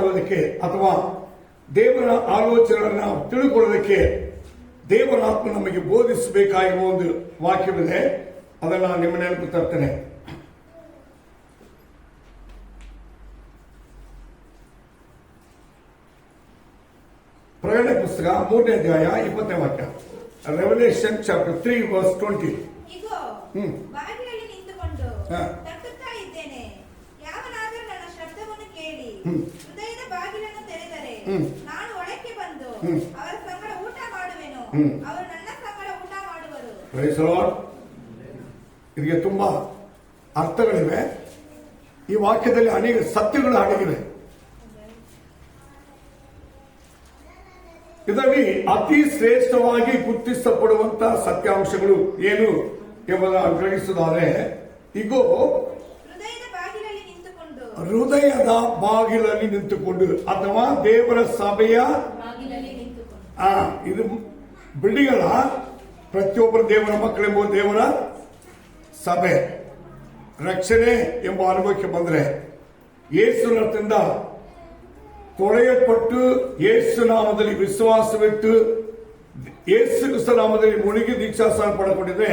ಮಾಡುವುದಕ್ಕೆ ಅಥವಾ ದೇವರ ಆಲೋಚನೆಗಳನ್ನು ತಿಳ್ಕೊಳ್ಳೋದಕ್ಕೆ ದೇವರ ಆತ್ಮ ನಮಗೆ ಬೋಧಿಸಬೇಕಾಗಿರುವ ಒಂದು ವಾಕ್ಯವಿದೆ. ಅದನ್ನು ನಿಮ್ಮ ನೆನಪು ತರ್ತೇನೆ. ಪ್ರಕಟಣೆ ಪುಸ್ತಕ 3ನೇ ಅಧ್ಯಾಯ 20ನೇ ವಾಕ್ಯ. Revelation chapter 3 verse 20. ಬಾಗಿಲಲ್ಲಿ ನಿಂತುಕೊಂಡು ತಟ್ಟುತ್ತಾ ಇದ್ದೇನೆ. ಯಾವನಾದರೂ ನನ್ನ ಶಬ್ದವನ್ನು ಕೇಳಿ ಹೃದಯದ ಬಾಗಿಲನ್ನು ತೆರೆದರೆ ನಾನು ಒಳಕ್ಕೆ ಬಂದು ಅವರ ಸಂಗಡ ಊಟ ಮಾಡುವೆನು, ಅವರು ನನ್ನ ಸಂಗಡ ಊಟ ಮಾಡುವರು. Praise the Lord. ಇದಕ್ಕೆ ತುಂಬಾ ಅರ್ಥಗಳಿವೆ. ಈ ವಾಕ್ಯದಲ್ಲಿ ಅನೇಕ ಸತ್ಯಗಳು ಅಡಗಿವೆ. ಇದರಲ್ಲಿ ಅತಿ ಶ್ರೇಷ್ಠವಾಗಿ ಗುರುತಿಸಲ್ಪಡುವಂತಹ ಸತ್ಯಾಂಶಗಳು ಏನು ಎಂಬುದನ್ನು ಗ್ರಹಿಸುವುದಾದರೆ, ಇಗೋ ಹೃದಯದ ಬಾಗಿಲಲ್ಲಿ ನಿಂತುಕೊಂಡು ಅಥವಾ ದೇವರ ಸಭೆಯ ಇದು ಬಿಲ್ಡಿಂಗ್ ಅಲ್ಲ, ಪ್ರತಿಯೊಬ್ಬರು ದೇವರ ಮಕ್ಕಳೆಂಬ ದೇವರ ಸಭೆ ರಕ್ಷಣೆ ಎಂಬ ಅನುಭವಕ್ಕೆ ಬಂದರೆ ಯೇಸು ರಕ್ತದಿಂದ ತೊಳೆಯಲ್ಪಟ್ಟು ಯೇಸು ನಾಮದಲ್ಲಿ ವಿಶ್ವಾಸವಿಟ್ಟು ಯೇಸು ಕ್ರಿಸ್ತ ನಾಮದಲ್ಲಿ ಮುಳುಗಿ ದೀಕ್ಷಾಸ್ನಾನ ಪಡೆದುಕೊಂಡಿದ್ರೆ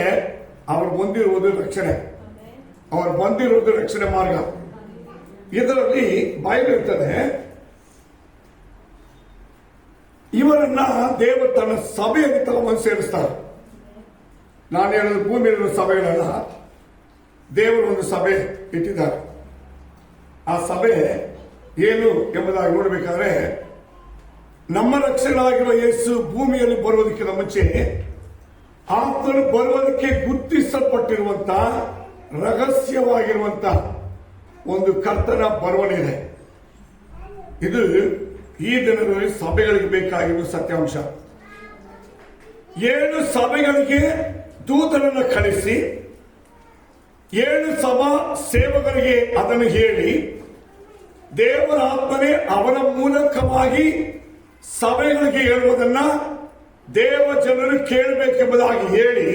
ಅವರು ಬಂದಿರುವುದು ರಕ್ಷಣೆ, ಅವರು ಬಂದಿರುವುದು ರಕ್ಷಣೆ ಮಾರ್ಗ. ಇದರಲ್ಲಿ ಬೈಬಲ್ ಇರ್ತದೆ, ಇವರನ್ನ ದೇವರು ತನ್ನ ಸಭೆಯಲ್ಲಿ ತಗೊಂಡು ಸೇರಿಸ್ತಾರೆ. ನಾನು ಹೇಳೋದು ಭೂಮಿಯಲ್ಲಿರುವ ಸಭೆಗಳಲ್ಲ, ದೇವರು ಒಂದು ಸಭೆ ಇಟ್ಟಿದ್ದಾರೆ. ಆ ಸಭೆ ಏನು ಎಂಬುದಾಗಿ ನೋಡಬೇಕಾದ್ರೆ, ನಮ್ಮ ರಕ್ಷಣೆಯಾಗಿರುವ ಯೇಸು ಭೂಮಿಯಲ್ಲಿ ಬರುವುದಕ್ಕಿಂತ ಮುಂಚೆ ಆತನು ಬರುವುದಕ್ಕೆ ಗುರುತಿಸಲ್ಪಟ್ಟಿರುವಂತ ರಹಸ್ಯವಾಗಿರುವಂತ ಒಂದು ಕರ್ತನ ಬರವಣಿಗೆ. ಇದು ಈ ದಿನದಲ್ಲಿ ಸಭೆಗಳಿಗೆ ಬೇಕಾಗಿರುವ ಸತ್ಯಾಂಶ. 7 ಸಭೆಗಳಿಗೆ ದೂತರನ್ನು ಕಳಿಸಿ 7 ಸಭಾ ಸೇವಕರಿಗೆ ಅದನ್ನು ಹೇಳಿ, ದೇವರ ಆತ್ಮನೇ ಅವರ ಮೂಲಕವಾಗಿ ಸಭೆಗಳಿಗೆ ಹೇಳುವುದನ್ನ ದೇವ ಜನರು ಕೇಳಬೇಕೆಂಬುದಾಗಿ ಹೇಳಿ,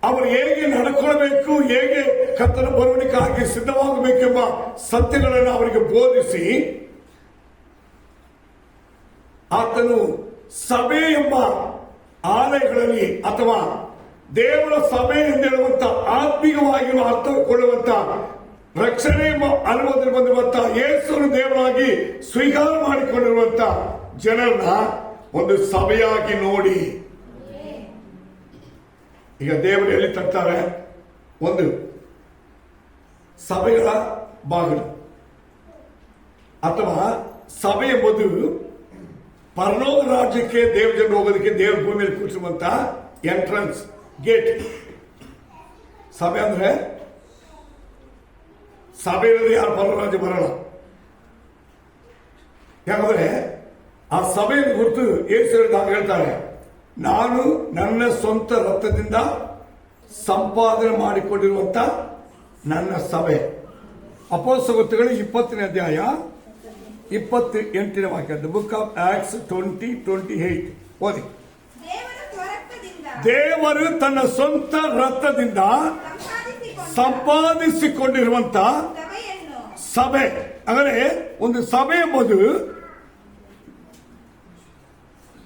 ಅವರು ಹೇಗೆ ನಡ್ಕೊಳ್ಬೇಕು, ಹೇಗೆ ಕರ್ತನ ಬರುವಣಿಗಾಗಿ ಸಿದ್ಧವಾಗಬೇಕೆಂಬ ಸತ್ಯಗಳನ್ನು ಅವರಿಗೆ ಬೋಧಿಸಿ, ಆತನು ಸಭೆ ಎಂಬ ಆಲಯಗಳಲ್ಲಿ ಅಥವಾ ದೇವರ ಸಭೆ ಎಂದೇಳುವಂತ ಆತ್ಮೀಯವಾಗಿರುವ ಅರ್ಥಕೊಳ್ಳುವಂತ ರಕ್ಷಣೆ ಎಂಬ ಅನುಭವದಲ್ಲಿ ಬಂದಿರುವಂತಹ ಯೇಸುವನ್ನು ದೇವರಾಗಿ ಸ್ವೀಕಾರ ಮಾಡಿಕೊಂಡಿರುವಂತ ಜನರನ್ನ ಒಂದು ಸಭೆಯಾಗಿ ನೋಡಿ. ಈಗ ದೇವರು ಎಲ್ಲಿ ತರ್ತಾರೆ? ಒಂದು ಸಭೆಗಳ ಬಾಗಿಲು ಅಥವಾ ಸಭೆ ಎಂಬುದು ಪರಲೋಕ ರಾಜ್ಯಕ್ಕೆ ದೇವ ಜನರು ಹೋಗೋದಕ್ಕೆ ದೇವ್ರ ಭೂಮಿಯಲ್ಲಿ ಕೂರಿಸುವಂತ ಎಂಟ್ರನ್ಸ್ ಗೇಟ್. ಸಭೆ ಅಂದ್ರೆ ಸಭೆಯಲ್ಲಿ ಯಾರು ಪರಲೋಕ ರಾಜ್ಯ ಬರಲ್ಲ. ಯಾಕಂದ್ರೆ ಆ ಸಭೆಯನ್ನು ಕುರಿತು ಯೇಸು ಹೇಳ್ತಾರೆ, ನಾನು ನನ್ನ ಸ್ವಂತ ರಕ್ತದಿಂದ ಸಂಪಾದನೆ ಮಾಡಿಕೊಂಡಿರುವಂತ ನನ್ನ ಸಭೆ. ಅಪೊಸ್ತಲರು 20ನೇ ಅಧ್ಯಾಯ 28ನೇ ವಾಕ್ಯ. ದ ಬುಕ್ ಆಫ್ ಆಕ್ಟ್ಸ್ 20:28 ಓದಿ. ದೇವರು ತನ್ನ ಸ್ವಂತ ರಕ್ತದಿಂದ ಸಂಪಾದಿಸಿಕೊಂಡಿರುವಂತ ಸಭೆ. ಅಂದರೆ ಒಂದು ಸಭೆ ಎಂಬುದು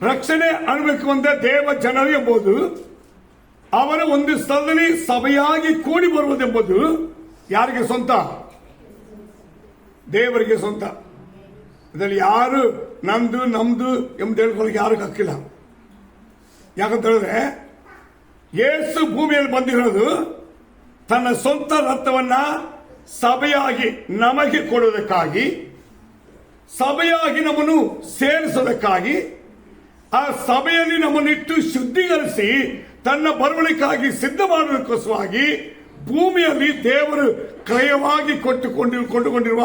ರಕ್ಷಣೆ ಅನುಭವಿಸುವಂತ ದೇವ ಜನರು ಎಂಬುದು, ಅವರ ಒಂದು ಸ್ಥಳದಲ್ಲಿ ಸಭೆಯಾಗಿ ಕೂಡಿ ಬರುವುದೆಂಬುದು ಯಾರಿಗೆ ಸ್ವಂತ? ದೇವರಿಗೆ ಸ್ವಂತ. ಇದರಲ್ಲಿ ಯಾರು ನಮ್ದು ನಮ್ದು ಎಂಬುದು ಹೇಳ್ಕೊಳ್ಳೋಕೆ ಯಾರಿಗೂ ಹಕ್ಕಿಲ್ಲ. ಯಾಕಂತ ಹೇಳಿದ್ರೆ ಯೇಸು ಭೂಮಿಯಲ್ಲಿ ಬಂದಿರೋದು ತನ್ನ ಸ್ವಂತ ರಕ್ತವನ್ನ ಸಭೆಯಾಗಿ ನಮಗೆ ಕೊಡುವುದಕ್ಕಾಗಿ, ಸಭೆಯಾಗಿ ನಮ್ಮನ್ನು ಸೇರಿಸೋದಕ್ಕಾಗಿ, ಆ ಸಭೆಯಲ್ಲಿ ನಮ್ಮನ್ನಿಟ್ಟು ಶುದ್ಧೀಕರಿಸಿ ತನ್ನ ಬರವಣಿಗೆಗಾಗಿ ಸಿದ್ಧ ಮಾಡುವುದಕ್ಕೋಸ್ಕರವಾಗಿ ಭೂಮಿಯಲ್ಲಿ ದೇವರು ಕ್ರಯವಾಗಿ ಕೊಂಡುಕೊಂಡಿರುವ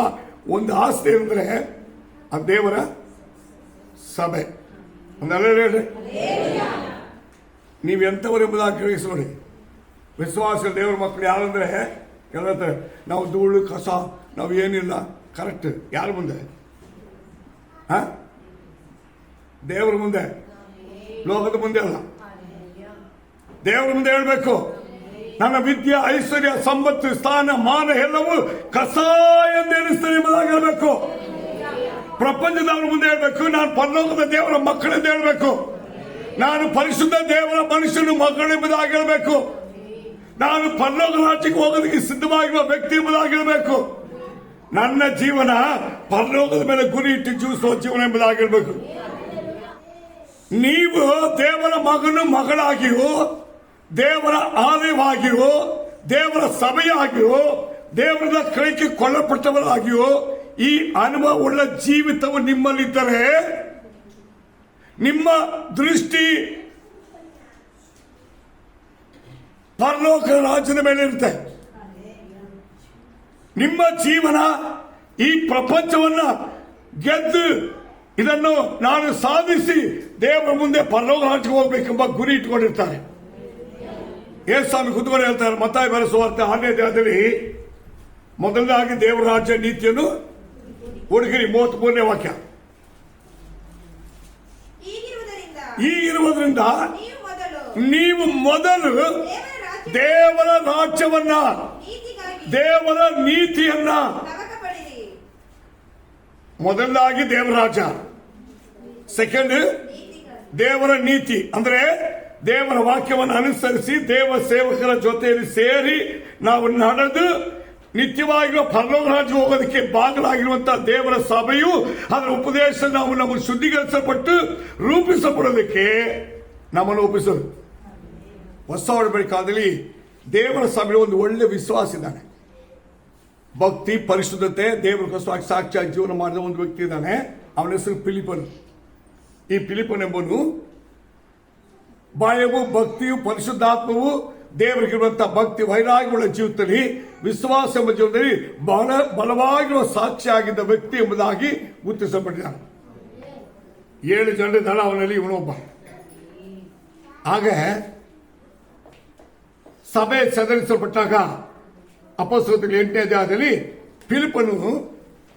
ಒಂದು ಆಸ್ತಿ ಅಂದರೆ ಆ ದೇವರ ಸಭೆ. ಒಂದಲ್ಲ ನೀವೆಂಥವರು ಎಂಬುದಾಗಿ ಗ್ರಹಿಸಿ ನೋಡಿ. ವಿಶ್ವಾಸ ದೇವರ ಮಕ್ಕಳು ಯಾರಂದ್ರೆ ಹೇಳ್ತಾರೆ, ನಾವು ಧೂಳು ಕಸ ನಾವು ಏನಿಲ್ಲ. ಕರೆಕ್ಟ್. ಯಾರ ಮುಂದೆ? ದೇವರ ಮುಂದೆ, ಲೋಕದ ಮುಂದೆ ಅಲ್ಲ. ದೇವರ ಮುಂದೆ ಹೇಳ್ಬೇಕು, ನನ್ನ ವಿದ್ಯೆ ಐಶ್ವರ್ಯ ಸಂಪತ್ತು ಸ್ಥಾನ ಮಾನ ಎಲ್ಲವೂ ಕಸ ಎಂದು ಎನಿಸ್ತದೆ ಎಂಬುದಾಗಿ ಹೇಳ್ಬೇಕು. ಪ್ರಪಂಚದವರ ಮುಂದೆ ಹೇಳ್ಬೇಕು, ನಾನು ಪರಲೋಕದ ದೇವರ ಮಕ್ಕಳೆಂದು ಹೇಳ್ಬೇಕು. ನಾನು ಪರಿಶುದ್ಧ ದೇವರ ಮನುಷ್ಯನು ಮಕ್ಕಳೆಂಬುದಾಗಿ ಹೇಳ್ಬೇಕು. ನಾನು ಪರಲೋಕ ರಾಜ್ಯಕ್ಕೆ ಹೋಗೋದಕ್ಕೆ ಸಿದ್ಧವಾಗಿರುವ ವ್ಯಕ್ತಿ ಎಂಬುದಾಗಿ ಹೇಳ್ಬೇಕು. ನನ್ನ ಜೀವನ ಪರಲೋಕದ ಮೇಲೆ ಗುರಿ ಇಟ್ಟು ಜೀವಿಸುವ ಜೀವನ ಎಂಬುದಾಗಿ ಹೇಳ್ಬೇಕು. ನೀವು ದೇವರ ಮಗನು ಮಗಳಾಗಿಯೋ, ದೇವರ ಆಲಯವಾಗಿಯೋ, ದೇವರ ಸಭೆಯಾಗಿಯೋ, ದೇವರ ಕೈಗೆ ಕೊಳ್ಳಲ್ಪಟ್ಟವರಾಗಿಯೋ ಈ ಅನುಭವವುಳ್ಳ ಜೀವಿತವು ನಿಮ್ಮಲ್ಲಿದ್ದರೆ ನಿಮ್ಮ ದೃಷ್ಟಿ ಪರಲೋಕ ರಾಜ್ಯದ ಮೇಲೆ ಇರುತ್ತೆ. ನಿಮ್ಮ ಜೀವನ ಈ ಪ್ರಪಂಚವನ್ನ ಗೆದ್ದು ಇದನ್ನು ನಾನು ಸಾಧಿಸಿ ದೇವರ ಮುಂದೆ ಪರಲೋಕ ರಾಜ್ಯಕ್ಕೆ ಹೋಗ್ಬೇಕೆಂಬ ಗುರಿ ಇಟ್ಕೊಂಡಿರ್ತಾರೆ. ಯೇಸುಸ್ವಾಮಿ ಕುತ್ಕೊಂಡು ಹೇಳ್ತಾರೆ ಮತ್ತಾಯ ಬರೆದ ಸುವಾರ್ತೆ 6ನೇ ಅಧ್ಯಾಯದಲ್ಲಿ, ಮೊದಲನೇದಾಗಿ ದೇವರ ರಾಜ್ಯ ನೀತಿಯನ್ನು ಹುಡುಗಿರಿ. 33ನೇ ವಾಕ್ಯ. ಈಗಿರುವುದರಿಂದ ನೀವು ಮೊದಲು ದೇವರ ರಾಜ್ಯವನ್ನ, ದೇವರ ನೀತಿಯನ್ನ, ಮೊದಲಾಗಿ ದೇವರ ರಾಜ್ಯ, ಸೆಕೆಂಡ್ ದೇವರ ನೀತಿ ಅಂದ್ರೆ ದೇವರ ವಾಕ್ಯವನ್ನು ಅನುಸರಿಸಿ ದೇವರ ಸೇವಕರ ಜೊತೆಯಲ್ಲಿ ಸೇರಿ ನಾವು ನಡೆದು ನಿತ್ಯವಾಗಿರುವ ಪರಲೋಕ ರಾಜ್ಯ ಹೋಗೋದಕ್ಕೆ ಬಾಗಲಾಗಿರುವಂತಹ ದೇವರ ಸಭೆಯು ಅದರ ಉಪದೇಶ ನಮ್ಮನ್ನು ಶುದ್ಧೀಕರಿಸಲ್ಪಟ್ಟು ರೂಪಿಸಲ್ಪಡೋದಕ್ಕೆ ನಮ್ಮನ್ನು ಒಪ್ಪಿಸೋದು. ಹೊಸ ಒಡಂಬಡಿಕೆ ಕಾಲದಲ್ಲಿ ದೇವರ ಸಭೆಯ ಒಂದು ಒಳ್ಳೆ ವಿಶ್ವಾಸ ಇದ್ದಾನೆ. ಭಕ್ತಿ, ಪರಿಶುದ್ಧತೆ, ದೇವರಿಗೋಸ್ಕರ ಸಾಕ್ಷಿಯಾಗಿ ಜೀವನ ಮಾಡಿದ ಒಂದು ವ್ಯಕ್ತಿ ಇದ್ದಾನೆ. ಅವನ ಹೆಸರು ಫಿಲಿಪ್ಪನು. ಈ ಫಿಲಿಪ್ಪನ್ ಎಂಬನು ಭಯವು, ಭಕ್ತಿಯು, ಪರಿಶುದ್ಧಾತ್ಮವು, ದೇವರಿಗಿರುವಂತಹ ಭಕ್ತಿ ವೈರಾಗ್ಯಗಳ ಜೀವಿತದಲ್ಲಿ, ವಿಶ್ವಾಸ ಎಂಬ ಜೀವನದಲ್ಲಿ ಬಹಳ ಬಲವಾಗಿರುವ ಸಾಕ್ಷಿಯಾಗಿದ್ದ ವ್ಯಕ್ತಿ ಎಂಬುದಾಗಿ ಗುರುತಿಸಲ್ಪಟ್ಟಿದ್ದಾನೆ. 7 ಜನರಿದ್ದಾನೆ, ಅವನಲ್ಲಿ ಇವನೊಬ್ಬ. ಹಾಗೆ ಸಭೆ ಸದರಿಸಲ್ಪಟ್ಟಾಗ ಅಪೊಸ್ತಲರ 8ನೇ ಅಧ್ಯಾಯದಲ್ಲಿ ಫಿಲಿಪ್ಪನು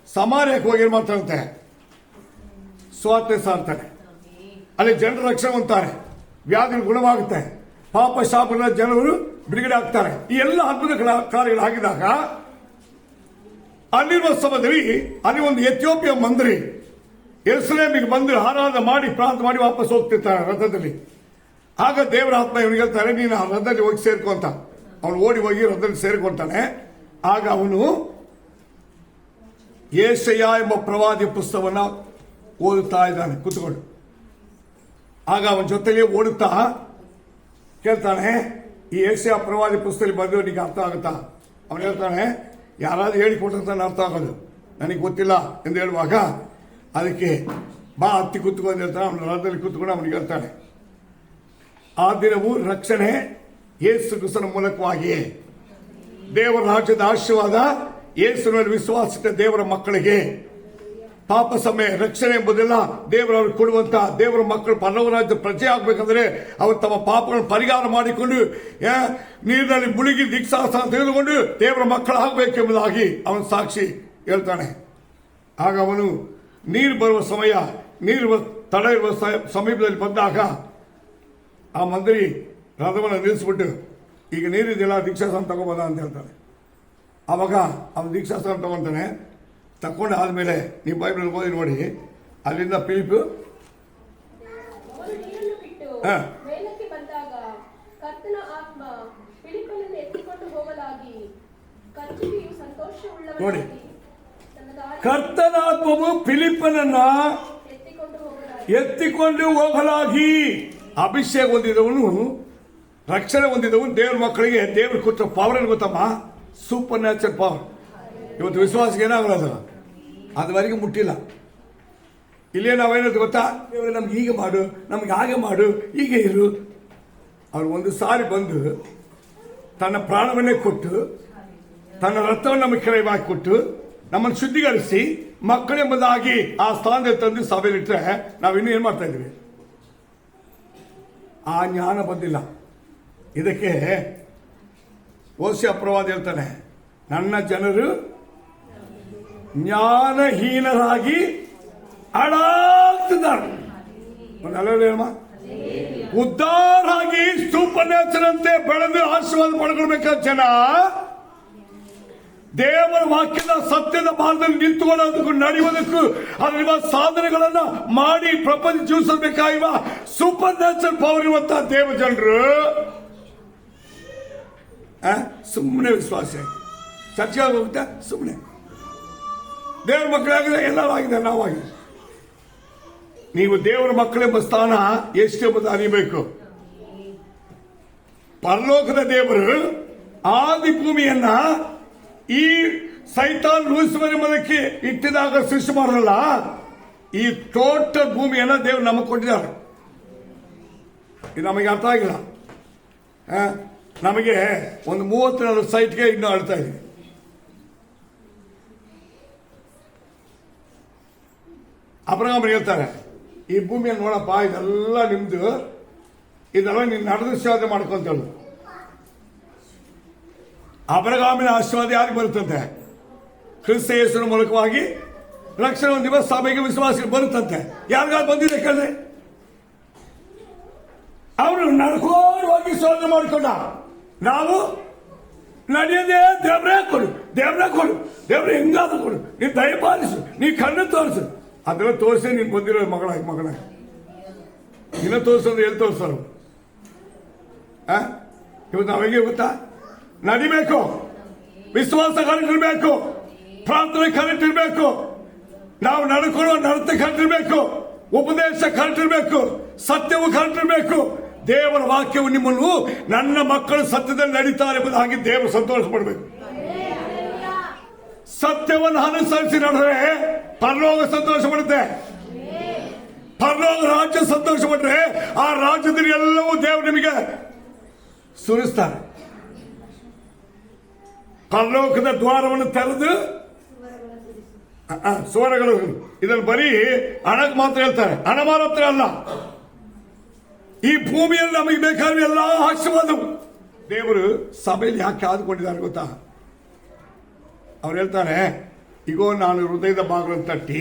ಸಮಾರ್ಯಕ್ಕೆ ಹೋಗಿ ಮಾತಾಡುತ್ತೆ, ಸ್ವಾರ್ಥ ಸಾರ್ತಾನೆ. ಅಲ್ಲಿ ಜನರ ರಕ್ಷಣೆ ಹೊಂದ್ತಾರೆ, ವ್ಯಾಧಿಗಳು ಗುಣವಾಗುತ್ತೆ, ಪಾಪ ಶಾಪಗಳ ಜನರು ಬಿಡುಗಡೆ ಆಗ್ತಾರೆ. ಈ ಎಲ್ಲ ಅದ್ಭುತ ಕಾರ್ಯಗಳಾಗಿದ್ದಾಗ ಅಲ್ಲಿರುವ ಸಮಯದಲ್ಲಿ ಅಲ್ಲಿ ಒಂದು ಎಥಿಯೋಪಿಯ ಮಂತ್ರಿ ಯೆರೂಸಲೇಮಿಗೆ ಬಂದು ಆರಾಧನೆ ಮಾಡಿ ಪ್ರಾರ್ಥನೆ ಮಾಡಿ ವಾಪಸ್ ಹೋಗ್ತಿರ್ತಾರೆ ರಥದಲ್ಲಿ. ಆಗ ದೇವರ ಆತ್ಮ ಇವನಿಗೆ ಹೇಳ್ತಾರೆ, ನೀನು ಆ ರಥದಲ್ಲಿ ಹೋಗಿ ಸೇರ್ಕೊ ಅಂತ. ಅವನು ಓಡಿ ಹೋಗಿ ರಥದಲ್ಲಿ ಸೇರಿಕೊಳ್ತಾನೆ. ಆಗ ಅವನು ಯೆಶಾಯ ಎಂಬ ಪ್ರವಾದಿ ಪುಸ್ತಕವನ್ನ ಓದುತ್ತಾ ಇದ್ದಾನೆ ಕೂತ್ಕೊಂಡು. ಆಗ ಅವನ ಜೊತೆಗೆ ಓಡುತ್ತಾ ಕೇಳ್ತಾನೆ, ಈ ಯೆಶಾಯ ಪ್ರವಾದಿ ಪುಸ್ತಕದಲ್ಲಿ ಬಂದು ನಿಮಗೆ ಅರ್ಥ ಆಗುತ್ತಾ? ಅವನು ಹೇಳ್ತಾನೆ, ಯಾರಾದ್ರೂ ಹೇಳಿಕೊಟ್ಟಂತ ಅರ್ಥ ಆಗೋದು, ನನಗೆ ಗೊತ್ತಿಲ್ಲ ಎಂದು ಹೇಳುವಾಗ ಅದಕ್ಕೆ ಬಾ ಹತ್ತಿ ಕೂತ್ಕೊಂಡು ಹೇಳ್ತಾನೆ. ಅವನ ರಥದಲ್ಲಿ ಕೂತ್ಕೊಂಡು ಅವನಿಗೆ ಹೇಳ್ತಾನೆ, ಆ ದಿನವು ರಕ್ಷಣೆ ಯೇಸು ಕ್ರಿಸ್ತನ ಮೂಲಕವಾಗಿಯೇ, ದೇವರ ರಾಜ್ಯದ ಆಶೀರ್ವಾದ ಯೇಸುವಿನಲ್ಲಿ ವಿಶ್ವಾಸಿತ ದೇವರ ಮಕ್ಕಳಿಗೆ, ಪಾಪ ಸಮಯ ರಕ್ಷಣೆ ಎಂಬುದೆಲ್ಲ ದೇವರವ್ರಿಗೆ ಕೊಡುವಂತಹ ದೇವರ ಮಕ್ಕಳು ಪರಲೋಕ ರಾಜ್ಯದ ಪ್ರಜೆ ಆಗಬೇಕಂದ್ರೆ ಅವರು ತಮ್ಮ ಪಾಪಗಳನ್ನು ಪರಿಹಾರ ಮಾಡಿಕೊಂಡು ನೀರಿನಲ್ಲಿ ಮುಳುಗಿ ದೀಕ್ಷಾಸನ ತೆಗೆದುಕೊಂಡು ದೇವರ ಮಕ್ಕಳಾಗಬೇಕೆಂಬುದಾಗಿ ಅವನು ಸಾಕ್ಷಿ ಹೇಳ್ತಾನೆ. ಆಗ ಅವನು ನೀರು ಬರುವ ಸಮಯ, ನೀರು ತಡ ಇರುವ ಸಮೀಪದಲ್ಲಿ ಬಂದಾಗ ಆ ಮಂತ್ರಿ ರಥವನ್ನು ನಿಲ್ಲಿಸ್ಬಿಟ್ಟು, ಈಗ ನೀರಿದೆಲ್ಲ ದೀಕ್ಷಾಸನ ತಗೋಬೋದ ಅಂತ ಹೇಳ್ತಾನೆ. ಆವಾಗ ಅವನು ದೀಕ್ಷಾಸನ ತಗೊಂತಾನೆ. ತಕೊಂಡು ಆದ್ಮೇಲೆ ನೀವು ಬೈಬಲ್ ಓದಿ ನೋಡಿ, ಅಲ್ಲಿಂದ ಫಿಲಿಪ್ ನೋಡಿ, ಕರ್ತನ ಆತ್ಮವು ಫಿಲಿಪ್ಪನನ್ನ ಎತ್ತಿಕೊಂಡು ಹೋಗಲಾಗಿ. ಅಭಿಷೇಕ ಹೊಂದಿದವನು, ರಕ್ಷಣೆ ಹೊಂದಿದವನು ದೇವ್ರ ಮಕ್ಕಳಿಗೆ ದೇವ್ರ ಕೊಟ್ಟ ಪವರ್ ಏನು ಗೊತ್ತಮ್ಮ? Super natural power. ಇವತ್ತು ವಿಶ್ವಾಸಕ್ಕೆ ಏನಾಗಲ್ಲ, ಅದುವರೆಗೆ ಮುಟ್ಟಿಲ್ಲ. ಇಲ್ಲೇ ನಾವೇನದು ಗೊತ್ತಾ, ನಮ್ಗೆ ಹೀಗೆ ಮಾಡು, ನಮ್ಗೆ ಹಾಗೆ ಮಾಡು, ಹೀಗೆ ಇರು. ಅವ್ರು ಒಂದು ಸಾರಿ ಬಂದು ತನ್ನ ಪ್ರಾಣವನ್ನೇ ಕೊಟ್ಟು ತನ್ನ ರಕ್ತವನ್ನು ನಮಗೆ ಕೆಳಗೆ ಕೊಟ್ಟು ನಮ್ಮನ್ನು ಶುದ್ಧೀಕರಿಸಿ ಮಕ್ಕಳೆಂಬುದಾಗಿ ಆ ಸ್ಥಾನದಲ್ಲಿ ತಂದು ಸಭೆಯಲ್ಲಿಟ್ಟರೆ ನಾವು ಇನ್ನೂ ಏನ್ ಮಾಡ್ತಾ ಇದ್ದೀವಿ? ಆ ಜ್ಞಾನ ಬಂದಿಲ್ಲ. ಇದಕ್ಕೆ ಓಶಿಯ ಪ್ರವಾದಿ ಹೇಳ್ತಾನೆ, ನನ್ನ ಜನರು ಜ್ಞಾನಹೀನರಾಗಿ ಹಾಳಾಗ್ತಿದ್ದಾರೆ. ಉದ್ದಾರಾಗಿ ಸೂಪರ್ ನ್ಯಾಚುರಲ್ ಅಂತೆ ಬೆಳೆದು ಆಶೀರ್ವಾದ ಪಡ್ಕೊಳ್ಬೇಕಾದ ಜನ ದೇವರ ವಾಕ್ಯದ ಸತ್ಯದ ಮಾರ್ಗದಲ್ಲಿ ನಿಂತುಕೊಳ್ಳೋದಕ್ಕೂ ನಡೆಯುವುದಕ್ಕೂ ಅದರ ಸಾಧನೆಗಳನ್ನ ಮಾಡಿ ಪ್ರಪಂಚ ಜೀವಿಸಬೇಕಾಗಿರುವ ಸೂಪರ್ ನ್ಯಾಚುರಲ್ ಪವರ್ ಇರುವಂತಹ ದೇವ ಜನರು ಸುಮ್ಮನೆ ವಿಶ್ವಾಸ ಚರ್ಚೆ ಹೋಗುತ್ತೆ. ಸುಮ್ಮನೆ ದೇವರ ಮಕ್ಕಳಾಗಿದೆ, ಎಲ್ಲರೂ ಆಗಿದೆ, ನಾವಾಗಿದೆ. ನೀವು ದೇವರ ಮಕ್ಕಳೆಂಬ ಸ್ಥಾನ ಎಷ್ಟೆಂಬುದು ಅರಿಯಬೇಕು. ಪರಲೋಕದ ದೇವರು ಆದಿ ಭೂಮಿಯನ್ನ ಈ ಸೈತಾನ್ ಲೂಸಿಫರ್ ಎಂಬುದಕ್ಕೆ ಇಟ್ಟಿದಾಗ ಸೃಷ್ಟಿ ಮಾಡಲ್ಲ. ಈ ಟೋಟಲ್ ಭೂಮಿಯನ್ನ ದೇವರು ನಮಗೆ ಕೊಟ್ಟಿದ್ದಾರೆ. ಇದು ನಮಗೆ ಅರ್ಥ ಆಗಿಲ್ಲ. ನಮಗೆ ಒಂದು 30 ಸೈಟ್ಗೆ ಇನ್ನೂ ಆಳ್ತಾ ಇದೆ. ಅಬ್ರಹಾಮರು ಹೇಳ್ತಾರೆ, ಈ ಭೂಮಿಯನ್ನು ನೋಡಪ್ಪ, ಇದೆಲ್ಲ ನಿಮ್ದು, ಇದೆಲ್ಲ ನೀನು ನಡೆದು ಸೇವೆ ಮಾಡ್ಕೊಂತ ಹೇಳು. ಅಬ್ರಹಾಮಿನ ಆಶೀರ್ವಾದ ಯಾರಿಗೆ ಬರುತ್ತಂತೆ? ಕ್ರಿಸ್ತ ಯೇಸುವಿನ ಮೂಲಕವಾಗಿ ರಕ್ಷಣೆ ಹೊಂದಿರುವ ಸಭೆಗೆ ವಿಶ್ವಾಸ ಬರುತ್ತಂತೆ. ಯಾರಿಗಾದ್ರು ಬಂದಿದೆ ಕೇಳಿದ್ರೆ? ಅವರು ನಡ್ಕೊಂಡು ಹೋಗಿ ಶೋಧನೆ ಮಾಡಿಕೊಂಡ. ನಾವು ನಡೆಯದೆ ದೇವ್ರೇ ಕೊಡು, ದೇವ್ರೇ ಕೊಡು, ದೇವ್ರೆ ಹೆಂಗಾದ್ರೂ ಕೊಡು, ನೀನು ದಯಪಾಲಿಸು, ನೀ ಕಣ್ಣು ತೋರಿಸು. ಅದೆಲ್ಲ ತೋರಿಸಿ ನೀನು ಬಂದಿರೋ ಮಗಳಾಗಿ ಇನ್ನ ತೋರಿಸೋದು ಎಲ್ಲಿ ತೋರಿಸೋರು? ಇವತ್ತು ನಾವೆಗೆ ಗೊತ್ತಾ? ನಡಿಬೇಕು, ವಿಶ್ವಾಸ ಕರೆಕ್ಟ್ ಇರಬೇಕು, ಪ್ರಾರ್ಥನೆ ಕರೆಕ್ಟ್ ಇರಬೇಕು, ನಾವು ನಡ್ಕೊಳ್ಳುವ ನಡತೆ ಕರೆಕ್ಟ್ ಇರಬೇಕು, ಉಪದೇಶ ಕರೆಕ್ಟ್ ಇರಬೇಕು, ಸತ್ಯವು ಕರೆಕ್ಟ್ ಇರಬೇಕು. ದೇವರ ವಾಕ್ಯವು ನಿಮ್ಮನ್ನು ನನ್ನ ಮಕ್ಕಳು ಸತ್ಯದಲ್ಲಿ ನಡೀತಾರೆ ಎಂಬುದಾಗಿ ದೇವರು ಸಂತೋಷ ಪಡಬೇಕು. ಸತ್ಯವನ್ನು ಅನುಸರಿಸಿ ನಡೆದರೆ ಪರಲೋಕ ಸಂತೋಷ ಪಡುತ್ತೆ. ಪರಲೋಕ ರಾಜ್ಯ ಸಂತೋಷ ಪಟ್ಟರೆ ಆ ರಾಜ್ಯದಲ್ಲಿ ಎಲ್ಲವೂ ದೇವರು ನಿಮಗೆ ಸುರಿಸ್ತಾರೆ. ಪರಲೋಕದ ದ್ವಾರವನ್ನು ತೆರೆದು ಸ್ವರಗಳು ಇದನ್ನು ಬರೀ ಹಣಕ್ಕೆ ಮಾತ್ರ ಹೇಳ್ತಾರೆ, ಹಣ ಮಾತ್ರ ಅಲ್ಲ. ಈ ಭೂಮಿಯಲ್ಲಿ ನಮಗೆ ಬೇಕಾದ ಎಲ್ಲ ಆಶೀರ್ವಾದವು ದೇವರು ಸಭೆಯಲ್ಲಿ ಯಾಕೆ ಆದುಕೊಂಡಿದ್ದಾರೆ ಗೊತ್ತಾ? ಅವ್ರು ಹೇಳ್ತಾರೆ, ಈಗೋ ನಾನು ಹೃದಯದ ಬಾಗಿಲನ್ನು ತಟ್ಟಿ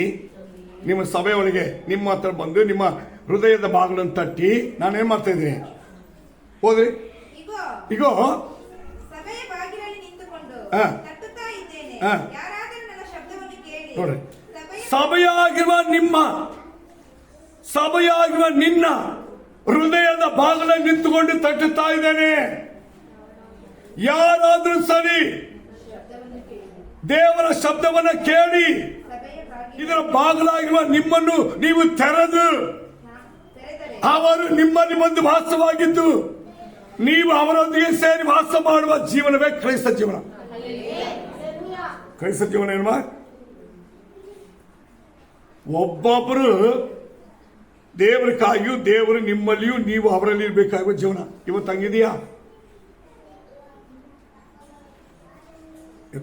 ನಿಮ್ಮ ಸಭೆಯೊಳಗೆ ನಿಮ್ಮ ಹತ್ರ ಬಂದು ನಿಮ್ಮ ಹೃದಯದ ಬಾಗಿಲನ್ನು ತಟ್ಟಿ ನಾನೇನ್ ಮಾಡ್ತಾ ಇದ್ದೀನಿ? ಹೋದ್ರಿ ಈಗೋ ಸಭೆಯ ಬಾಗಿಲಲ್ಲಿ ನಿಂತುಕೊಂಡು ತಟ್ಟುತ್ತಾ ಇದ್ದೇನೆ. ಯಾರಾದರೂ ನನ್ನ ಶಬ್ದವನ್ನು ಕೇಳಿ ನೋಡ್ರಿ, ಸಭೆಯಾಗಿರುವ ನಿನ್ನ ಹೃದಯದ ಬಾಗಿಲಲ್ಲಿ ನಿಂತುಕೊಂಡು ತಟ್ಟುತ್ತಾ ಇದ್ದೇನೆ. ಯಾರಾದ್ರೂ ಸರಿ ದೇವರ ಶಬ್ದವನ್ನ ಕೇಳಿ ಇದರ ಬಾಗಿಲಾಗಿರುವ ನಿಮ್ಮನ್ನು ನೀವು ತೆರೆದು ಅವರು ನಿಮ್ಮಲ್ಲಿ ಬಂದು ವಾಸವಾಗಿದ್ದು ನೀವು ಅವರೊಂದಿಗೆ ಸೇರಿ ವಾಸ ಮಾಡುವ ಜೀವನವೇ ಕ್ರೈಸ್ತ ಜೀವನ. ಕ್ರೈಸ್ತ ಜೀವನ ಏನ್ಮ? ಒಬ್ಬೊಬ್ಬರು ದೇವರಿಗಾಗಿಯೂ ದೇವರು ನಿಮ್ಮಲ್ಲಿಯೂ ನೀವು ಅವರಲ್ಲಿ ಇರಬೇಕಾಗುವ ಜೀವನ ಇವತ್ತು ಹಂಗಿದೆಯಾ?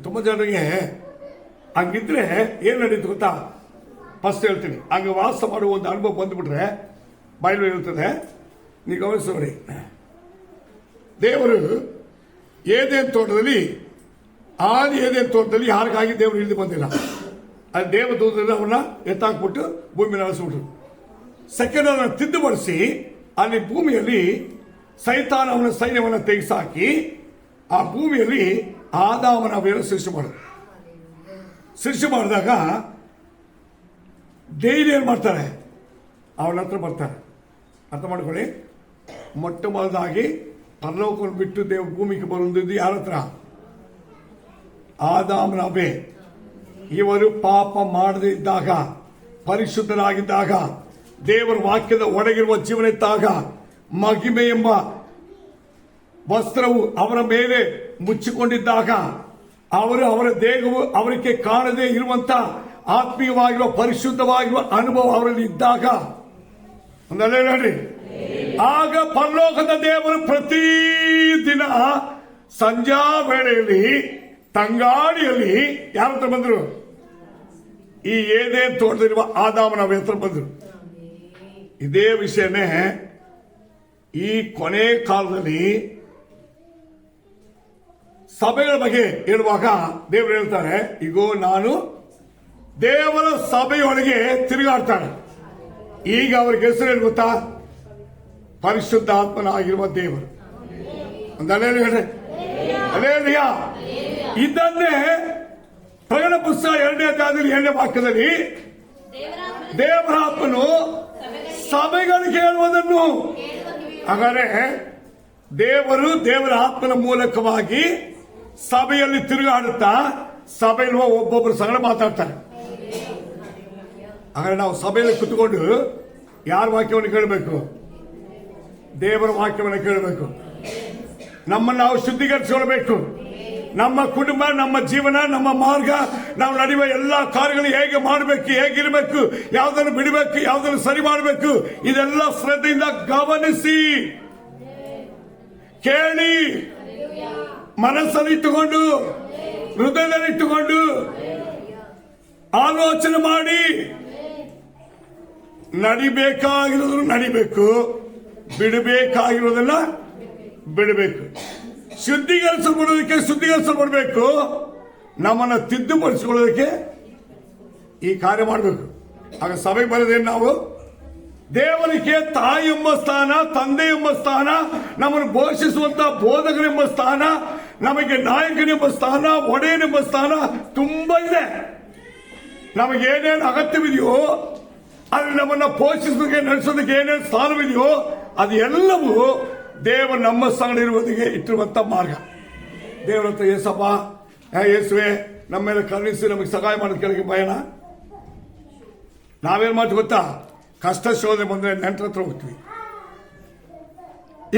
ತುಂಬ ಜನರಿಗೆ ಹಂಗಿದ್ರೆ ಏನ್ ನಡೀತು ಗೊತ್ತಾ? ಫಸ್ಟ್ ಹೇಳ್ತೀನಿ, ಹಂಗ ವಾಸ ಮಾಡುವ ಒಂದು ಅನುಭವ ಬಂದ್ಬಿಟ್ರೆ ಬಯಲು ಇರ್ತದೆ. ನೀವು ಗಮನಿಸಿ ನೋಡಿ, ದೇವರು ಏದೇನ್ ತೋಟದಲ್ಲಿ ಏದೇನ್ ತೋಟದಲ್ಲಿ ಯಾರಿಗಾಗಿ ದೇವರು ಇಳಿದು ಬಂದಿಲ್ಲ. ಅಲ್ಲಿ ದೇವದೂತರಲ್ಲಿ ಅವನ್ನ ಎತ್ತಾಕ್ಬಿಟ್ಟು ಭೂಮಿ ನಡೆಸ್ಬಿಟ್ರು. ಸೆಕೆಂಡ್ ಅವನ್ನ ತಿದ್ದುಪಡಿಸಿ ಅಲ್ಲಿ ಭೂಮಿಯಲ್ಲಿ ಸೈತಾನ ಅವನ ಸೈನ್ಯವನ್ನು ತೆಗೆಸಾಕಿ ಆ ಭೂಮಿಯಲ್ಲಿ ಆದಾಮನ ಬೇರೆ ಸೃಷ್ಟಿ ಮಾಡಿದಾಗ ಡೈಲಿ ಏನ್ ಮಾಡ್ತಾರೆ? ಅವನ ಹತ್ರ ಬರ್ತಾರೆ. ಅರ್ಥ ಮಾಡ್ಕೊಳ್ಳಿ, ಮೊಟ್ಟ ಮೊದಲಾಗಿ ಪರಲೋಕವನ್ನು ಬಿಟ್ಟು ದೇವ ಭೂಮಿಗೆ ಬರುವುದು ಯಾರ ಹತ್ರ? ಆದಾಮನ ಅಬೆ. ಇವರು ಪಾಪ ಮಾಡದೇ ಇದ್ದಾಗ, ಪರಿಶುದ್ಧರಾಗಿದ್ದಾಗ, ದೇವರ ವಾಕ್ಯದ ಒಳಗಿರುವ ಜೀವನ ಇದ್ದಾಗ, ಮಹಿಮೆ ಎಂಬ ವಸ್ತ್ರವು ಅವರ ಮೇಲೆ ಮುಚ್ಚಿಕೊಂಡಿದ್ದಾಗ, ಅವರ ದೇಹವು ಅವರಿಗೆ ಕಾಣದೇ ಇರುವಂತ ಆತ್ಮೀಯವಾಗಿರುವ ಪರಿಶುದ್ಧವಾಗಿರುವ ಅನುಭವ ಅವರಲ್ಲಿ ಇದ್ದಾಗ, ಒಂದಲ್ಲೇ ನೋಡಿ, ಆಗ ಪರಲೋಕದ ದೇವರು ಪ್ರತಿದಿನ ಸಂಜಾ ವೇಳೆಯಲ್ಲಿ ತಂಗಾಡಿಯಲ್ಲಿ ಯಾರ ಹತ್ರ ಬಂದರು? ಈ ಏದೇ ತೋಟದಲ್ಲಿರುವ ಆದಾಮನ ಹತ್ರ ಬಂದರು. ಇದೇ ವಿಷಯನೇ ಈ ಕೊನೆ ಕಾಲದಲ್ಲಿ ಸಭೆಗಳ ಬಗ್ಗೆ ಹೇಳುವಾಗ ದೇವರು ಹೇಳ್ತಾರೆ, ಈಗೋ ನಾನು ದೇವರ ಸಭೆಯೊಳಗೆ ತಿರುಗಾಡ್ತಾನೆ. ಈಗ ಅವ್ರಿಗೆ ಹೆಸರು ಏನು ಗೊತ್ತಾ? ಪರಿಶುದ್ಧ ಆತ್ಮನಾಗಿರುವ ದೇವರು. ಒಂದು ಅಲ್ಲೇ ಹೇಳ್ರಿ, ಅಲ್ಲೇ ಇದನ್ನೇ ಪ್ರಕಟಣೆ ಪುಸ್ತಕ 2ನೇ ಅಧ್ಯಾಯದಲ್ಲಿ 7ನೇ ವಾಕ್ಯದಲ್ಲಿ ದೇವರ ಆತ್ಮನು ಸಭೆಗಳಿಗೆ ಹೇಳುವುದನ್ನು, ಹಾಗಾದ್ರೆ ದೇವರ ಆತ್ಮನ ಮೂಲಕವಾಗಿ ಸಭೆಯಲ್ಲಿ ತಿರುಗಾಡುತ್ತಾ ಸಭೆಯಲ್ಲಿ ಒಬ್ಬೊಬ್ಬರು ಸಂಗಡ ಮಾತಾಡ್ತಾರೆ. ಹಾಗಾದ್ರೆ ನಾವು ಸಭೆಯಲ್ಲಿ ಕುತ್ಕೊಂಡು ಯಾರ ವಾಕ್ಯವನ್ನು ಕೇಳಬೇಕು? ದೇವರ ವಾಕ್ಯವನ್ನು ಕೇಳಬೇಕು. ನಮ್ಮನ್ನು ನಾವು ಶುದ್ಧೀಕರಿಸಿಕೊಳ್ಳಬೇಕು. ನಮ್ಮ ಕುಟುಂಬ, ನಮ್ಮ ಜೀವನ, ನಮ್ಮ ಮಾರ್ಗ, ನಾವು ನಡೆಯುವ ಎಲ್ಲಾ ಕಾರ್ಯಗಳು ಹೇಗೆ ಮಾಡಬೇಕು, ಹೇಗಿರಬೇಕು, ಯಾವುದನ್ನು ಬಿಡಬೇಕು, ಯಾವುದನ್ನು ಸರಿ ಮಾಡಬೇಕು, ಇದೆಲ್ಲ ಶ್ರದ್ಧೆಯಿಂದ ಗಮನಿಸಿ, ಕೇಳಿ, ಮನಸ್ಸಲ್ಲಿಟ್ಟುಕೊಂಡು, ಹೃದಯದಲ್ಲಿಟ್ಟುಕೊಂಡು ಆಲೋಚನೆ ಮಾಡಿ ನಡಿಬೇಕಾಗಿರೋದನ್ನು ನಡಿಬೇಕು, ಬಿಡಬೇಕಾಗಿರೋದನ್ನ ಬಿಡಬೇಕು. ಶುದ್ಧೀಕರಿಸಲ್ಪಡಬೇಕು. ನಮ್ಮನ್ನು ತಿದ್ದುಪಡಿಸಿಕೊಳ್ಳೋದಕ್ಕೆ ಈ ಕಾರ್ಯ ಮಾಡಬೇಕು. ಆಗ ಸಭೆಗೆ ಬರೋದೇನು? ನಾವು ದೇವರಿಗೆ ತಾಯಿ ಎಂಬ ಸ್ಥಾನ, ತಂದೆ ಎಂಬ ಸ್ಥಾನ, ನಮ್ಮನ್ನು ಪೋಷಿಸುವಂತ ಬೋಧಕರೆಂಬ ಸ್ಥಾನ, ನಮಗೆ ನಾಯಕನೆಂಬ ಸ್ಥಾನ, ಒಡೆಯನೆಂಬ ಸ್ಥಾನ ತುಂಬಾ ಇದೆ. ನಮಗೇನೇನು ಅಗತ್ಯವಿದೆಯೋ, ಅದು ನಮ್ಮನ್ನ ಪೋಷಿಸೋದಕ್ಕೆ, ನಡೆಸೋದಕ್ಕೆ ಏನೇನು ಸ್ಥಾನವಿದೆಯೋ ಅದು ಎಲ್ಲವೂ ದೇವರು ನಮ್ಮ ಸಂಗಡ ಇರುವುದಕ್ಕೆ ಇಟ್ಟಿರುವಂತ ಮಾರ್ಗ. ದೇವರ ಹತ್ರ ಏಸಪ್ಪ, ಯೇಸುವೆ ನಮ್ಮ ಮೇಲೆ ಕರುಣಿಸಿ ನಮಗೆ ಸಹಾಯ ಮಾಡೋದು ಕೆಳಗೆ ಭಯನ. ನಾವೇನ್ ಮಾಡ್ತೀವಿ ಗೊತ್ತಾ? ಕಷ್ಟ ಶೋಧನೆ ಬಂದ್ರೆ ನೆಂಟರ ಹತ್ರ ಹೋಗ್ತೀವಿ.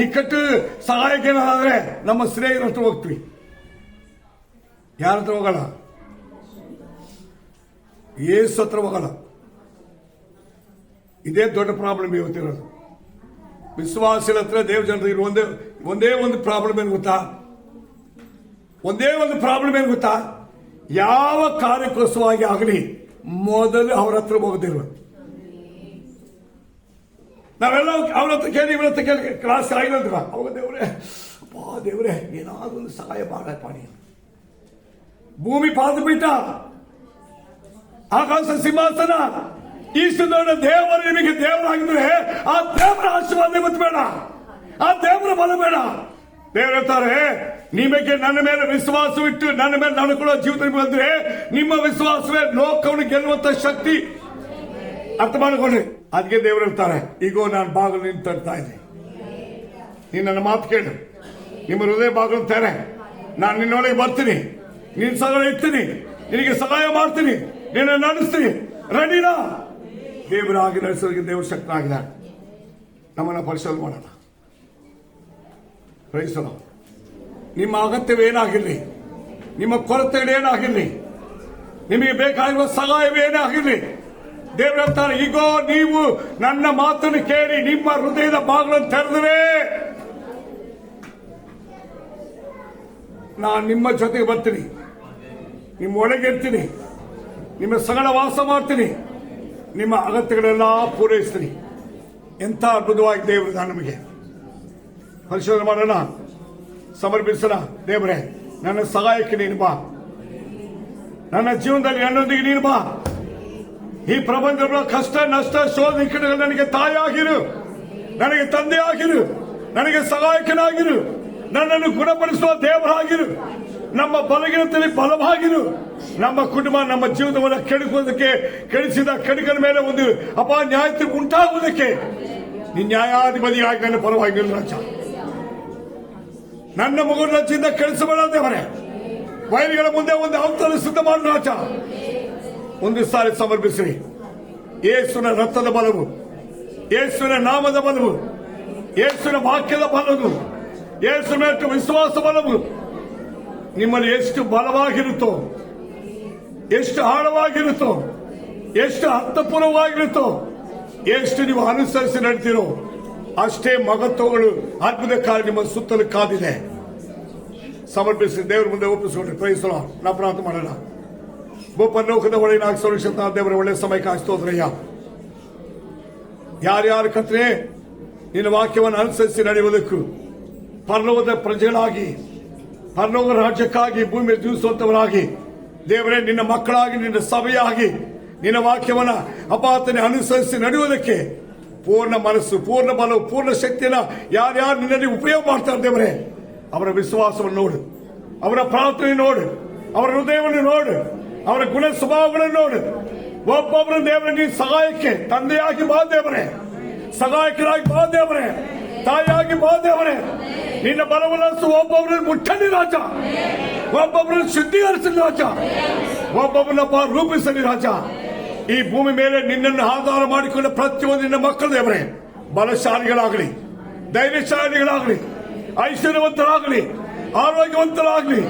ಇಕ್ಕಟ್ಟು ಸಹಾಯಕ್ಕೆ ಏನಾದ್ರೆ ನಮ್ಮ ಸ್ನೇಹಿತರ ಹತ್ರ ಹೋಗ್ತೀವಿ. ಯಾರ ಹತ್ರ ಹೋಗಲ್ಲ? ಯೇಸು ಹತ್ರ ಹೋಗಲ್ಲ. ಇದೇ ದೊಡ್ಡ ಪ್ರಾಬ್ಲಮ್ ಇವತ್ತಿರೋದು. ವಿಶ್ವಾಸಿಗಳ ಹತ್ರ ದೇವ ಜನರು ಇರುವ ಒಂದೇ ಒಂದು ಪ್ರಾಬ್ಲಮ್ ಏನು ಗೊತ್ತಾ? ಯಾವ ಕಾರ್ಯಕ್ಕೋಸ್ಕರವಾಗಿ ಆಗಲಿ ಮೊದಲು ಅವ್ರ ಹತ್ರ ಹೋಗದಿರುವ. ನಾವೆಲ್ಲ ಅವ್ರ ಹತ್ರ ಕೇಳಿ, ಇವ್ರ ಹತ್ರ ಕೇಳಿ, ಕ್ಲಾಸ್ ಆಗಿಲ್ಲ ಅವಾಗ ದೇವ್ರೆ ಏನಾದ್ರು ಒಂದು ಸಹಾಯ ಮಾಡಪ್ಪ ನೀನು. ಭೂಮಿ ಪಾದಪೀಠ, ಆಕಾಶ ಸಿಂಹಾಸನ, ಇಷ್ಟು ದೊಡ್ಡ ದೇವರು ನಿಮಗೆ ದೇವರಾಗಿದ್ರೆ ಆ ದೇವರ ಆಶೀರ್ವಾದ ಇವತ್ತು ಬೇಡ, ಆ ದೇವರ ಬಲ ಬೇಡ. ದೇವರು ಹೇಳ್ತಾರೆ, ನಿಮಗೆ ನನ್ನ ಮೇಲೆ ವಿಶ್ವಾಸವಿಟ್ಟು ನನ್ನ ಮೇಲೆ ನಡ್ಕೊಳ್ಳೋ ಜೀವಿತ ಬಂದ್ರೆ ನಿಮ್ಮ ವಿಶ್ವಾಸವೇ ಲೋಕವನ್ನು ಗೆಲ್ಲುವಂತ ಶಕ್ತಿ. ಅರ್ಥ ಮಾಡಿಕೊಂಡ್ರಿ? ಅದಕ್ಕೆ ದೇವರು ಹೇಳ್ತಾರೆ, ಈಗೋ ನಾನು ಬಾಗಿಲು ನಿಂತು ತಡ್ತಾ ಇದ್ದೀನಿ, ನೀನು ನನ್ನ ಮಾತು ಕೇಳು, ನಿಮ್ಮ ಹೃದಯ ಬಾಗಿಲು ತೆರೆ, ನಾನು ನಿನ್ನೊಳಗೆ ಬರ್ತೀನಿ, ನಿನ್ನ ಸಹಾಯ ಇರ್ತೀನಿ, ನಿನಗೆ ಸಹಾಯ ಮಾಡ್ತೀನಿ, ನಿನ್ನ ನಡೆಸ್ತೀನಿ, ರೆಡಿನಾ? ದೇವರಾಗಿ ನಡೆಸೋದಕ್ಕೆ ದೇವರು ಶಕ್ತನಾಗಿದ್ದಾರೆ. ನಮ್ಮನ್ನ ಪರಿಶೋಧನೆ ಮಾಡೋಣ. ಪ್ರೈಸಲ್ಲ. ನಿಮ್ಮ ಅಗತ್ಯವೇನಾಗಿರಲಿ, ನಿಮ್ಮ ಕೊರತೆಗಳೇನಾಗಿರಲಿ, ನಿಮಗೆ ಬೇಕಾಗಿರುವ ಸಹಾಯವೇನೇ ಆಗಿರಲಿ, ದೇವರು ಹೇಳ್ತಾರೆ, ಈಗೋ ನೀವು ನನ್ನ ಮಾತನ್ನು ಕೇಳಿ ನಿಮ್ಮ ಹೃದಯದ ಬಾಗಿಲನ್ನು ತೆರೆದರೆ ನಾನು ನಿಮ್ಮ ಜೊತೆಗೆ ಬರ್ತೀನಿ, ನಿಮ್ಮ ಒಳಗೆ ಇರ್ತೀನಿ, ನಿಮ್ಮ ಸಂಗಡ ವಾಸ ಮಾಡ್ತೀನಿ, ನಿಮ್ಮ ಅಗತ್ಯಗಳೆಲ್ಲ ಪೂರೈಸ್ತೀನಿ. ಎಂಥ ಅದ್ಭುತವಾಗಿ ದೇವರು ನಮಗೆ. ಪರಿಶೋಧನೆ ಮಾಡೋಣ, ಸಮರ್ಪಿಸೋಣ. ದೇವರೇ, ನನ್ನ ಸಹಾಯಕ್ಕೆ ನೀನು ಬಾ, ನನ್ನ ಜೀವನದಲ್ಲಿ ನನ್ನೊಂದಿಗೆ ನೀನು ಬಾ. ಈ ಪ್ರಪಂಚದ ಕಷ್ಟ, ನಷ್ಟ, ಶೋಧನೆ ಕಡೆಗಳು ನನಗೆ ತಾಯಿಯಾಗಿರು, ನನಗೆ ತಂದೆ ಆಗಿರು, ನನಗೆ ಸಹಾಯಕನಾಗಿರು, ನನ್ನನ್ನು ಗುಣಪಡಿಸುವ ದೇವರಾಗಿರು, ನಮ್ಮ ಬಲಗಿನದಲ್ಲಿ ಬಲವಾಗಿರು. ನಮ್ಮ ಕುಟುಂಬ, ನಮ್ಮ ಜೀವನವನ್ನು ಕೆಡಕುವುದಕ್ಕೆ, ಕೆಡಿಸಿದ ಕೆಡಕನ ಮೇಲೆ ಒಂದು ನ್ಯಾಯ ಉಂಟಾಗುವುದಕ್ಕೆ ನೀನು ನ್ಯಾಯಾಧಿಪತಿಯಾಗಿ ನನ್ನ ಪರವಾಗಿ ರಾಜ. ನನ್ನ ಮಗುವಿನ ಲಜ್ಜೆಯಿಂದ ಕೆಡಿಸಬೇಡ ದೇವರೇ. ವೈರಿಗಳ ಮುಂದೆ ಒಂದು ಔತಣ ಸಿದ್ಧ ಮಾಡು ರಾಜ. ಒಂದು ಸಾರಿ ಸಮರ್ಪಿಸಿ. ಯೇಸುವಿನ ರಕ್ತದ ಬಲವು, ಯೇಸುವಿನ ನಾಮದ ಬಲವು, ಯೇಸುವಿನ ವಾಕ್ಯದ ಬಲವು, ಯೇಸುವಿನ ವಿಶ್ವಾಸ ಬಲವು ನಿಮ್ಮಲ್ಲಿ ಎಷ್ಟು ಬಲವಾಗಿರುತ್ತೋ, ಎಷ್ಟು ಆಳವಾಗಿರುತ್ತೋ, ಎಷ್ಟು ಅರ್ಥಪೂರ್ವವಾಗಿರುತ್ತೋ, ಎಷ್ಟು ನೀವು ಅನುಸರಿಸಿ ನಡ್ತೀರೋ ಅಷ್ಟೇ ಮಹತ್ವಗಳು, ಅದ್ಭುತ ಕಾರ್ಯ ನಿಮ್ಮ ಸುತ್ತಲೂ ಕಾದಿದೆ. ಸಮರ್ಪಿಸಿ ದೇವರ ಮುಂದೆ ಒಪ್ಪಿಸಿಕೊಂಡ್ರೆ ಪ್ರಯತ್ನ ನಾವು ಪ್ರಾರ್ಥನೆ ಮಾಡೋಣ. ಗೋಪಲೋಕದ ಒಳಗಿನ ಸುರಕ್ಷಿತ ದೇವರ ಒಳ್ಳೆ ಸಮಯಕ್ಕೆ ಸ್ತೋತ್ರಯ್ಯ. ಯಾರ್ಯಾರು ಕತ್ರೆ ನಿನ್ನ ವಾಕ್ಯವನ್ನು ಅನುಸರಿಸಿ ನಡೆಯುವುದಕ್ಕೂ, ಪರಲೋಕದ ಪ್ರಜೆಗಳಾಗಿ, ಪರಲೋಕ ರಾಜ್ಯಕ್ಕಾಗಿ ಭೂಮಿ ಜೀವಿಸುವಂತವರಾಗಿ, ದೇವರೇ ನಿನ್ನ ಮಕ್ಕಳಾಗಿ, ನಿನ್ನ ಸಭೆಯಾಗಿ ನಿನ್ನ ವಾಕ್ಯವನ್ನ ಅಪಾತನೆ ಅನುಸರಿಸಿ ನಡೆಯುವುದಕ್ಕೆ ಪೂರ್ಣ ಮನಸ್ಸು, ಪೂರ್ಣ ಬಲವು, ಪೂರ್ಣ ಶಕ್ತಿಯನ್ನ ಯಾರ್ಯಾರು ನಿನ್ನಲ್ಲಿ ಉಪಯೋಗ ಮಾಡ್ತಾರೆ ದೇವರೇ, ಅವರ ವಿಶ್ವಾಸವನ್ನು ನೋಡು, ಅವರ ಪ್ರಾರ್ಥನೆ ನೋಡು, ಅವರ ಹೃದಯವನ್ನು ನೋಡು, ಅವರ ಗುಣ ಸ್ವಭಾವಗಳನ್ನು ನೋಡು. ಒಬ್ಬೊಬ್ಬರ ದೇವರೇ ನೀನು ಸಹಾಯಕ್ಕೆ ತಂದೆಯಾಗಿ ಬಾ ದೇವರೇ, ಸಹಾಯಕರಾಗಿ ಬಾ ದೇವರೇ, ತಾಯಿಯಾಗಿ ಬಾ ದೇವರೇ. ನಿನ್ನ ಬಲವನ್ನಷ್ಟು ಒಬ್ಬೊಬ್ಬರನ್ನು ಮುಟ್ಟಲಿ ರಾಜ, ಒಬ್ಬೊಬ್ಬರನ್ನು ಶುದ್ಧೀಕರಿಸಲಿ ರಾಜ, ಒಬ್ಬೊಬ್ಬರನ್ನ ರೂಪಿಸಲಿ ರಾಜ. ಈ ಭೂಮಿ ಮೇಲೆ ನಿನ್ನನ್ನು ಆಧಾರ ಮಾಡಿಕೊಂಡ ಪ್ರತಿಯೊಂದು ನಿನ್ನ ಮಕ್ಕಳು ದೇವರೇ ಬಲಶಾಲಿಗಳಾಗಲಿ, ಧೈರ್ಯಶಾಲಿಗಳಾಗಲಿ, ಐಶ್ವರ್ಯವಂತರಾಗಲಿ, ಆರೋಗ್ಯವಂತರಾಗಲಿ,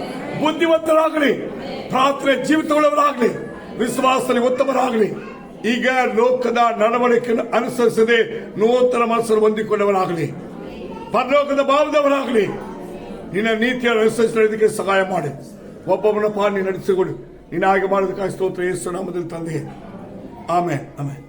ಬುದ್ಧಿವಂತರಾಗಲಿ, ಪ್ರಾರ್ಥನೆ ಜೀವಿತವುಳ್ಳವರಾಗಲಿ, ವಿಶ್ವಾಸದಲ್ಲಿ ಉತ್ತಮರಾಗಲಿ. ಈಗ ಲೋಕದ ನಡವಳಿಕೆಯನ್ನು ಅನುಸರಿಸದೆ ನೂತನ ಮನಸ್ಸನ್ನು ಹೊಂದಿಕೊಂಡವರಾಗಲಿ, ಪರಲೋಕದ ಭಾವದವರಾಗಲಿ. ನಿನ್ನ ನೀತಿಯನ್ನು ಅನುಸರಿಸಲಿಕ್ಕೆ ಸಹಾಯ ಮಾಡಿ. ಒಬ್ಬೊಬ್ಬನ ಪಾಲನೆ ನಡೆಸಿಕೊಡು. ನೀನು ಹಾಗೆ ಮಾಡೋದಕ್ಕಾಗಿ ಸ್ತೋತ್ರ ಯೇಸು ನಾಮದಲ್ಲಿ ತಂದೆ. Amen, amen.